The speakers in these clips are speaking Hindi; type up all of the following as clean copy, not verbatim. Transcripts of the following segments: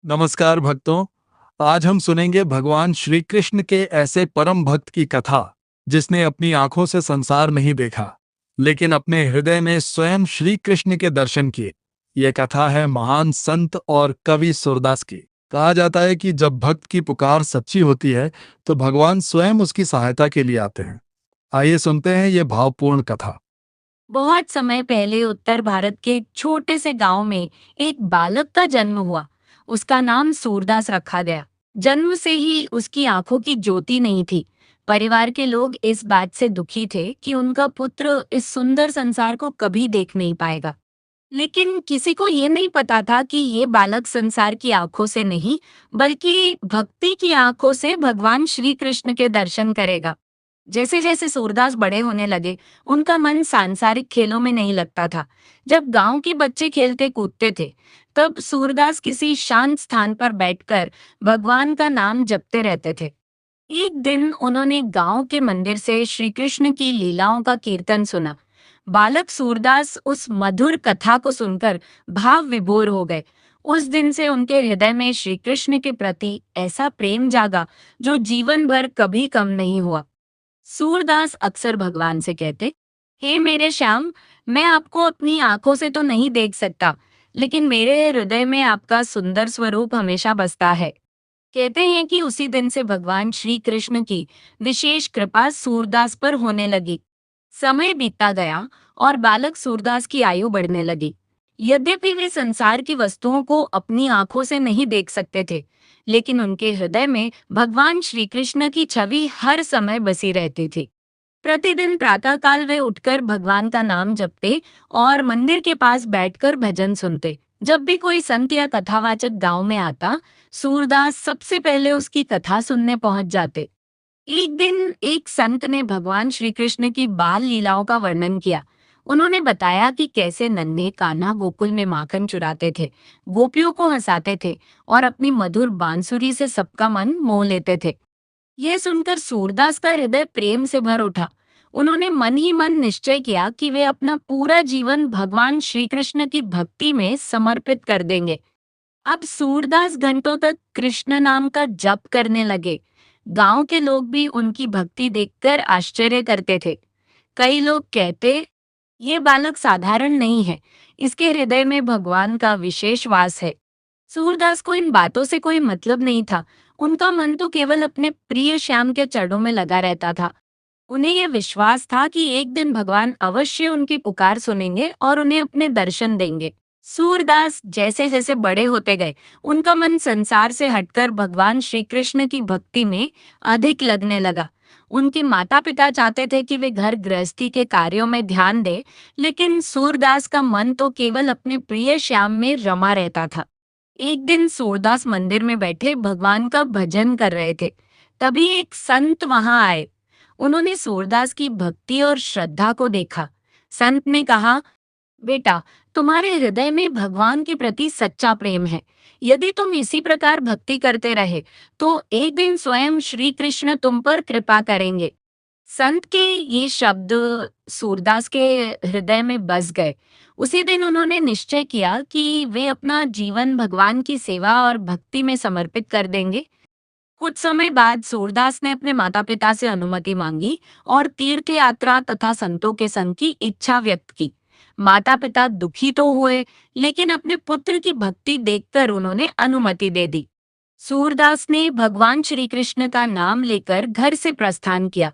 नमस्कार भक्तों। आज हम सुनेंगे भगवान श्री कृष्ण के ऐसे परम भक्त की कथा जिसने अपनी आंखों से संसार नहीं देखा, लेकिन अपने हृदय में स्वयं श्री कृष्ण के दर्शन किए। यह कथा है महान संत और कवि सूरदास की। कहा जाता है कि जब भक्त की पुकार सच्ची होती है तो भगवान स्वयं उसकी सहायता के लिए आते हैं। आइए सुनते हैं ये भावपूर्ण कथा। बहुत समय पहले उत्तर भारत के एक छोटे से गांव में एक बालक का जन्म हुआ। उसका नाम सूरदास रखा गया। जन्म से ही उसकी आंखों की ज्योति नहीं थी। परिवार के लोग इस बात से दुखी थे कि उनका पुत्र इस सुंदर संसार को कभी देख नहीं पाएगा। लेकिन किसी को ये नहीं पता था कि ये बालक संसार की आंखों से नहीं, बल्कि भक्ति की आंखों से भगवान श्री कृष्ण के दर्शन करेगा। जैसे जैसे सूरदास बड़े होने लगे, उनका मन सांसारिक खेलों में नहीं लगता था। जब गांव के बच्चे खेलते कूदते थे, तब सूरदास किसी शांत स्थान पर बैठकर भगवान का नाम जपते रहते थे। एक दिन उन्होंने गांव के मंदिर से श्री कृष्ण की लीलाओं का कीर्तन सुना। बालक सूरदास उस मधुर कथा को सुनकर भाव विभोर हो गए। उस दिन से उनके हृदय में श्री कृष्ण के प्रति ऐसा प्रेम जागा जो जीवन भर कभी कम नहीं हुआ। सूरदास अक्सर भगवान से कहते, हे मेरे श्याम, मैं आपको अपनी आंखों से तो नहीं देख सकता, लेकिन मेरे हृदय में आपका सुंदर स्वरूप हमेशा बसता है। कहते हैं कि उसी दिन से भगवान श्री कृष्ण की विशेष कृपा सूरदास पर होने लगी। समय बीतता गया और बालक सूरदास की आयु बढ़ने लगी। यद्यपि वे संसार की वस्तुओं को अपनी आंखों से नहीं देख सकते थे, लेकिन उनके हृदय में भगवान श्री कृष्ण की छवि हर समय बसी रहती थी। प्रतिदिन प्रातःकाल वे उठकर भगवान का नाम जपते और मंदिर के पास बैठकर भजन सुनते। जब भी कोई संत या कथावाचक गांव में आता, सूरदास सबसे पहले उसकी कथा सुनने पहुंच जाते। एक दिन एक संत ने भगवान श्री कृष्ण की बाल लीलाओं का वर्णन किया। उन्होंने बताया कि कैसे नन्हे कान्हा गोकुल में माखन चुराते थे, गोपियों को हंसाते थे और अपनी मधुर बांसुरी से सबका मन मोह लेते थे। यह सुनकर सूरदास का हृदय प्रेम से भर उठा। उन्होंने मन ही मन निश्चय किया कि वे अपना पूरा जीवन भगवान श्री कृष्ण की भक्ति में समर्पित कर देंगे। अब सूरदास घंटों तक कृष्ण नाम का जप करने लगे। गांव के लोग भी उनकी भक्ति देखकर आश्चर्य करते थे। कई लोग कहते, ये बालक साधारण नहीं है, इसके हृदय में भगवान का विशेष वास है। सूरदास को इन बातों से कोई मतलब नहीं था। उनका मन तो केवल अपने प्रिय श्याम के चरणों में लगा रहता था। उन्हें यह विश्वास था कि एक दिन भगवान अवश्य उनकी पुकार सुनेंगे और उन्हें अपने दर्शन देंगे। सूरदास जैसे जैसे बड़े होते गए, उनका मन संसार से हटकर भगवान श्री कृष्ण की भक्ति में अधिक लगने लगा। उनके माता पिता चाहते थे कि वे घर गृहस्थी के कार्यों में ध्यान दें, लेकिन सूरदास का मन तो केवल अपने प्रिय श्याम में रमा रहता था। एक दिन सूरदास मंदिर में बैठे भगवान का भजन कर रहे थे। तभी एक संत वहां आए। उन्होंने सूरदास की भक्ति और श्रद्धा को देखा। संत ने कहा, बेटा, तुम्हारे हृदय में भगवान के प्रति सच्चा प्रेम है। यदि तुम इसी प्रकार भक्ति करते रहे, तो एक दिन स्वयं श्री कृष्ण तुम पर कृपा करेंगे। संत के ये शब्द सूरदास के हृदय में बस गए। उसी दिन उन्होंने निश्चय किया कि वे अपना जीवन भगवान की सेवा और भक्ति में समर्पित कर देंगे। कुछ समय बाद सूरदास ने अपने माता पिता से अनुमति मांगी और तीर्थ यात्रा तथा संतों के संग की इच्छा व्यक्त की। माता पिता दुखी तो हुए, लेकिन अपने पुत्र की भक्ति देखकर उन्होंने अनुमति दे दी। सूरदास ने भगवान श्री कृष्ण का नाम लेकर घर से प्रस्थान किया।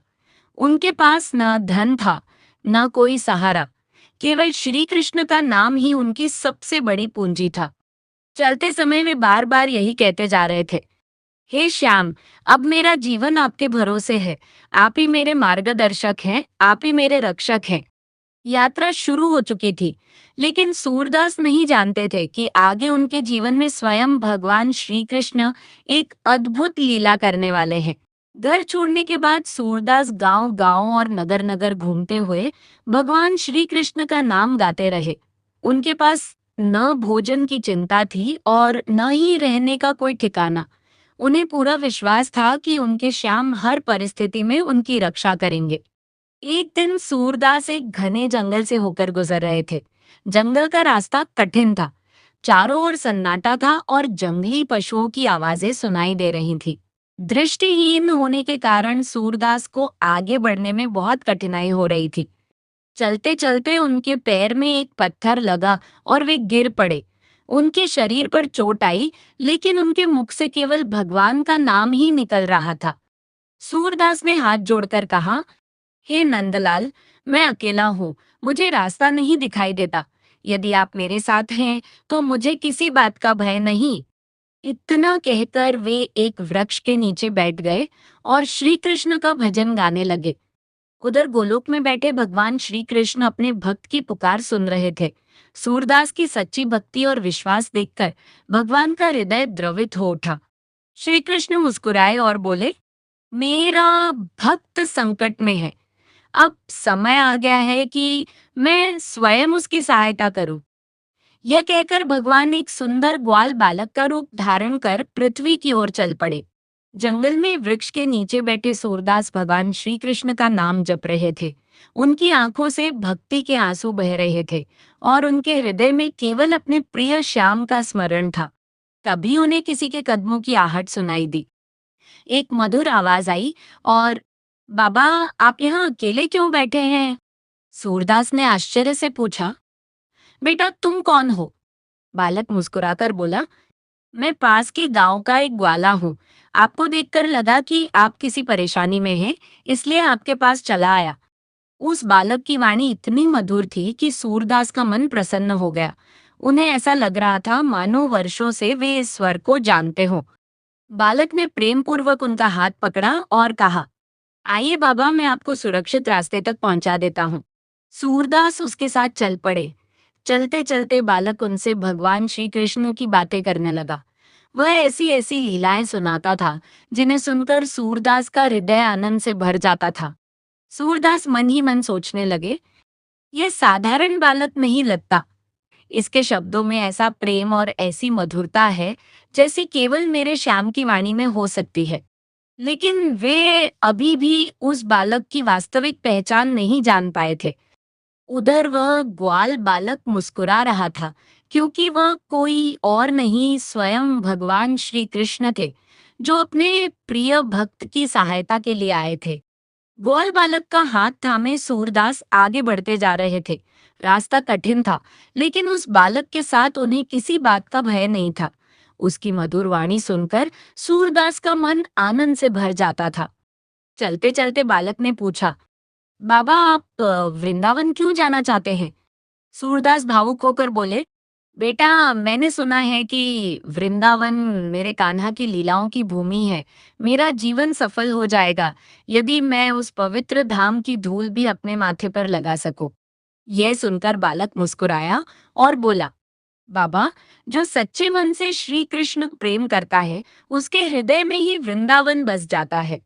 उनके पास न धन था, न कोई सहारा। केवल श्री कृष्ण का नाम ही उनकी सबसे बड़ी पूंजी था। चलते समय वे बार बार यही कहते जा रहे थे, हे श्याम, अब मेरा जीवन आपके भरोसे है। आप ही मेरे मार्गदर्शक हैं, आप ही मेरे रक्षक हैं। यात्रा शुरू हो चुकी थी, लेकिन सूरदास नहीं जानते थे कि आगे उनके जीवन में स्वयं भगवान श्री कृष्ण एक अद्भुत लीला करने वाले हैं। घर छोड़ने के बाद सूरदास गांव गांव और नगर नगर घूमते हुए भगवान श्री कृष्ण का नाम गाते रहे। उनके पास न भोजन की चिंता थी और न ही रहने का कोई ठिकाना। उन्हें पूरा विश्वास था कि उनके श्याम हर परिस्थिति में उनकी रक्षा करेंगे। एक दिन सूरदास एक घने जंगल से होकर गुजर रहे थे। जंगल का रास्ता कठिन था। चारों ओर सन्नाटा था और जंगली पशुओं की आवाजें सुनाई दे रही थी। दृष्टिहीन होने के कारण सूरदास को आगे बढ़ने में बहुत कठिनाई हो रही थी। चलते चलते उनके पैर में एक पत्थर लगा और वे गिर पड़े। उनके शरीर पर चोट आई, लेकिन उनके मुख से केवल भगवान का नाम ही निकल रहा था। सूरदास ने हाथ जोड़कर कहा, हे नंदलाल, मैं अकेला हूँ, मुझे रास्ता नहीं दिखाई देता। यदि आप मेरे साथ हैं, तो मुझे किसी बात का भय नहीं। इतना कहकर वे एक वृक्ष के नीचे बैठ गए और श्री कृष्ण का भजन गाने लगे। उधर गोलोक में बैठे भगवान श्री कृष्ण अपने भक्त की पुकार सुन रहे थे। सूरदास की सच्ची भक्ति और विश्वास देखकर भगवान का हृदय द्रवित हो उठा। श्री कृष्ण मुस्कुराए और बोले, मेरा भक्त संकट में है। अब समय आ गया है कि मैं स्वयं उसकी सहायता करूं। यह कहकर भगवान एक सुंदर ग्वाल बालक का रूप धारण कर पृथ्वी की ओर चल पड़े। जंगल में वृक्ष के नीचे बैठे सूरदास भगवान श्री कृष्ण का नाम जप रहे थे। उनकी आंखों से भक्ति के आंसू बह रहे थे और उनके हृदय में केवल अपने प्रिय श्याम का स्मरण था। तभी उन्हें किसी के कदमों की आहट सुनाई दी। एक मधुर आवाज आई और बाबा, आप यहाँ अकेले क्यों बैठे हैं? सूरदास ने आश्चर्य से पूछा, बेटा तुम कौन हो? बालक मुस्कुराकर बोला, मैं पास के गांव का एक ग्वाला हूँ। आपको देखकर लगा कि आप किसी परेशानी में हैं, इसलिए आपके पास चला आया। उस बालक की वाणी इतनी मधुर थी कि सूरदास का मन प्रसन्न हो गया। उन्हें ऐसा लग रहा था मानो वर्षों से वे इस स्वर को जानते हों। बालक ने प्रेम पूर्वक उनका हाथ पकड़ा और कहा, आइए बाबा, मैं आपको सुरक्षित रास्ते तक पहुंचा देता हूँ। सूरदास उसके साथ चल पड़े। चलते चलते बालक उनसे भगवान श्री कृष्ण की बातें करने लगा। वह ऐसी ऐसी लीलाएं सुनाता था जिन्हें सुनकर सूरदास का हृदय आनंद से भर जाता था। सूरदास मन ही मन सोचने लगे, यह साधारण बालक नहीं लगता। इसके शब्दों में ऐसा प्रेम और ऐसी मधुरता है जैसे केवल मेरे श्याम की वाणी में हो सकती है। लेकिन वे अभी भी उस बालक की वास्तविक पहचान नहीं जान पाए थे। उधर वह ग्वाल बालक मुस्कुरा रहा था, क्योंकि वह कोई और नहीं स्वयं भगवान श्री कृष्ण थे, जो अपने प्रिय भक्त की सहायता के लिए आए थे। ग्वाल बालक का हाथ थामे सूरदास आगे बढ़ते जा रहे थे। रास्ता कठिन था, लेकिन उस बालक के साथ उन्हें किसी बात का भय नहीं था। उसकी मधुर वाणी सुनकर सूरदास का मन आनंद से भर जाता था। चलते चलते बालक ने पूछा, बाबा, आप वृंदावन क्यों जाना चाहते हैं? सूरदास भावुक होकर बोले, बेटा, मैंने सुना है कि वृंदावन मेरे कान्हा की लीलाओं की भूमि है। मेरा जीवन सफल हो जाएगा यदि मैं उस पवित्र धाम की धूल भी अपने माथे पर लगा सकूं। यह सुनकर बालक मुस्कुराया और बोला, बाबा, जो सच्चे मन से श्री कृष्ण प्रेम करता है, उसके हृदय में ही वृंदावन बस जाता है।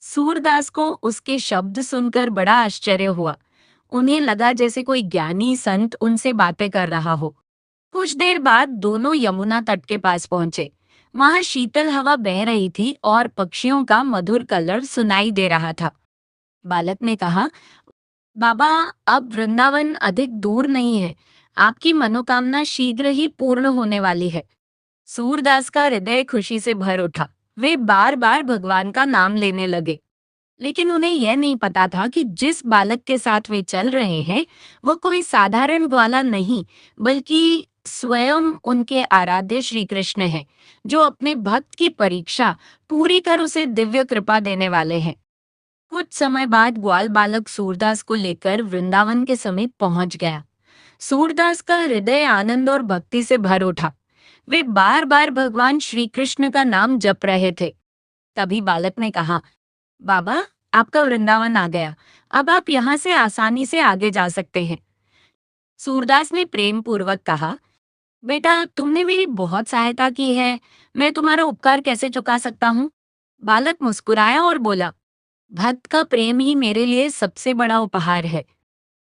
सूरदास को उसके शब्द सुनकर बड़ा आश्चर्य हुआ। उन्हें लगा जैसे कोई ज्ञानी संत उनसे बातें कर रहा हो। कुछ देर बाद दोनों यमुना तट के पास पहुंचे। वहां शीतल हवा बह रही थी और पक्षियों का मधुर कलर सुनाई दे रहा था। बालक ने कहा, बाबा, अब वृंदावन अधिक दूर नहीं है। आपकी मनोकामना शीघ्र ही पूर्ण होने वाली है। सूरदास का हृदय खुशी से भर उठा। वे बार बार भगवान का नाम लेने लगे। लेकिन उन्हें यह नहीं पता था कि जिस बालक के साथ वे चल रहे हैं, वह कोई साधारण ग्वाला नहीं, बल्कि स्वयं उनके आराध्य श्री कृष्ण हैं, जो अपने भक्त की परीक्षा पूरी कर उसे दिव्य कृपा देने वाले हैं। कुछ समय बाद ग्वाल बालक सूरदास को लेकर वृंदावन के समीप पहुंच गया। सूरदास का हृदय आनंद और भक्ति से भर उठा। वे बार बार भगवान श्री कृष्ण का नाम जप रहे थे। तभी बालक ने कहा, बाबा, आपका वृंदावन आ गया। अब आप यहाँ से आसानी से आगे जा सकते हैं। सूरदास ने प्रेम पूर्वक कहा, बेटा, तुमने मेरी बहुत सहायता की है। मैं तुम्हारा उपकार कैसे चुका सकता हूँ? बालक मुस्कुराया और बोला, भक्त का प्रेम ही मेरे लिए सबसे बड़ा उपहार है।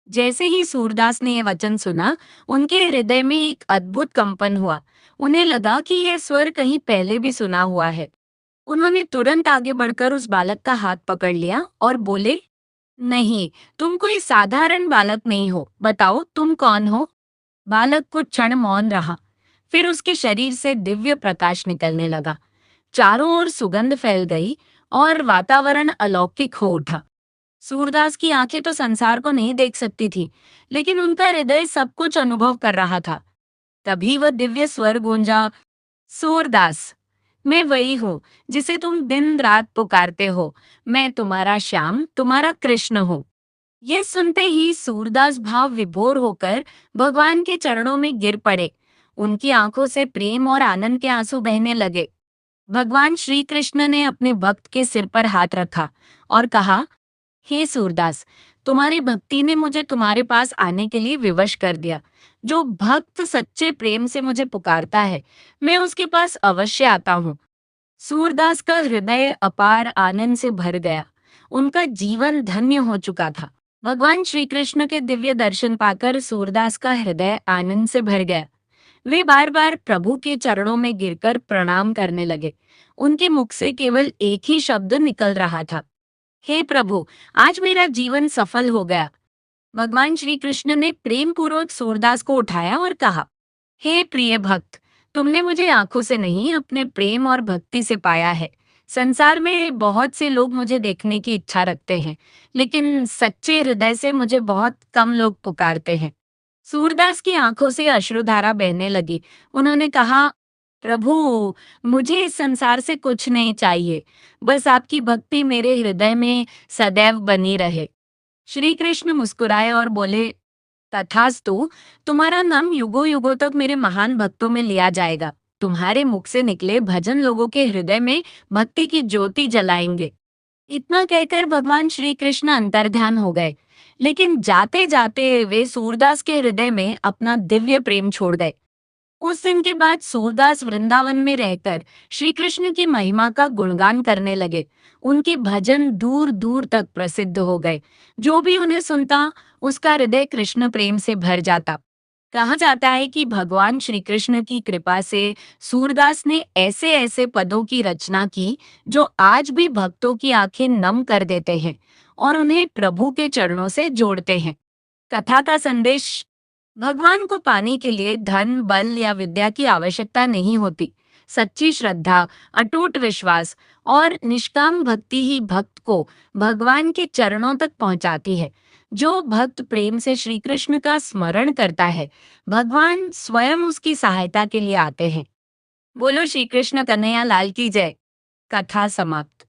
जैसे ही सूरदास ने यह वचन सुना, उनके हृदय में एक अद्भुत कंपन हुआ। उन्हें लगा कि यह स्वर कहीं पहले भी सुना हुआ है। उन्होंने तुरंत आगे बढ़कर उस बालक का हाथ पकड़ लिया और बोले, नहीं, तुम कोई साधारण बालक नहीं हो। बताओ, तुम कौन हो? बालक कुछ क्षण मौन रहा। फिर उसके शरीर से दिव्य प्रकाश निकलने लगा। चारों ओर सुगंध फैल गई और वातावरण अलौकिक हो उठा। सूरदास की आंखें तो संसार को नहीं देख सकती थी, लेकिन उनका हृदय सब कुछ अनुभव कर रहा था। तभी वह दिव्य स्वर गूंजा, सूरदास, मैं वही हूँ जिसे तुम दिन रात पुकारते हो। मैं तुम्हारा श्याम, तुम्हारा कृष्ण हूँ। यह सुनते ही सूरदास भाव विभोर होकर भगवान के चरणों में गिर पड़े। उनकी आंखों से प्रेम और आनंद के आंसू बहने लगे। भगवान श्री कृष्ण ने अपने भक्त के सिर पर हाथ रखा और कहा, हे सूरदास, तुम्हारी भक्ति ने मुझे तुम्हारे पास आने के लिए विवश कर दिया। जो भक्त सच्चे प्रेम से मुझे पुकारता है, मैं उसके पास अवश्य आता हूँ। सूरदास का हृदय अपार आनंद से भर गया। उनका जीवन धन्य हो चुका था। भगवान श्री कृष्ण के दिव्य दर्शन पाकर सूरदास का हृदय आनंद से भर गया। वे बार बार प्रभु के चरणों में गिरकर प्रणाम करने लगे। उनके मुख से केवल एक ही शब्द निकल रहा था, हे प्रभु, आज मेरा जीवन सफल हो गया। भगवान श्री कृष्ण ने प्रेम पूर्वक सूरदास को उठाया और कहा, हे प्रिय भक्त, तुमने मुझे आंखों से नहीं, अपने प्रेम और भक्ति से पाया है। संसार में बहुत से लोग मुझे देखने की इच्छा रखते हैं, लेकिन सच्चे हृदय से मुझे बहुत कम लोग पुकारते हैं। सूरदास की आंखों से अश्रुधारा बहने लगी। उन्होंने कहा, प्रभु, मुझे इस संसार से कुछ नहीं चाहिए, बस आपकी भक्ति मेरे हृदय में सदैव बनी रहे। श्री कृष्ण मुस्कुराए और बोले, तथास्तु, तुम्हारा नाम युगों युगों तक मेरे महान भक्तों में लिया जाएगा। तुम्हारे मुख से निकले भजन लोगों के हृदय में भक्ति की ज्योति जलाएंगे। इतना कहकर भगवान श्री कृष्ण अंतर्ध्यान हो गए, लेकिन जाते जाते वे सूरदास के हृदय में अपना दिव्य प्रेम छोड़ गए। उस दिन के बाद सूरदास वृंदावन में रहकर श्री कृष्ण की महिमा का गुणगान करने लगे। उनके भजन दूर दूर तक प्रसिद्ध हो गए। जो भी उन्हें सुनता, उसका हृदय कृष्ण प्रेम से भर जाता। कहा जाता है कि भगवान श्री कृष्ण की कृपा से सूरदास ने ऐसे ऐसे पदों की रचना की जो आज भी भक्तों की आंखें नम कर देते हैं और उन्हें प्रभु के चरणों से जोड़ते हैं। कथा का संदेश: भगवान को पाने के लिए धन, बल या विद्या की आवश्यकता नहीं होती। सच्ची श्रद्धा, अटूट विश्वास और निष्काम भक्ति ही भक्त को भगवान के चरणों तक पहुंचाती है। जो भक्त प्रेम से श्री कृष्ण का स्मरण करता है, भगवान स्वयं उसकी सहायता के लिए आते हैं। बोलो श्री कृष्ण कन्हैया लाल की जय। कथा समाप्त।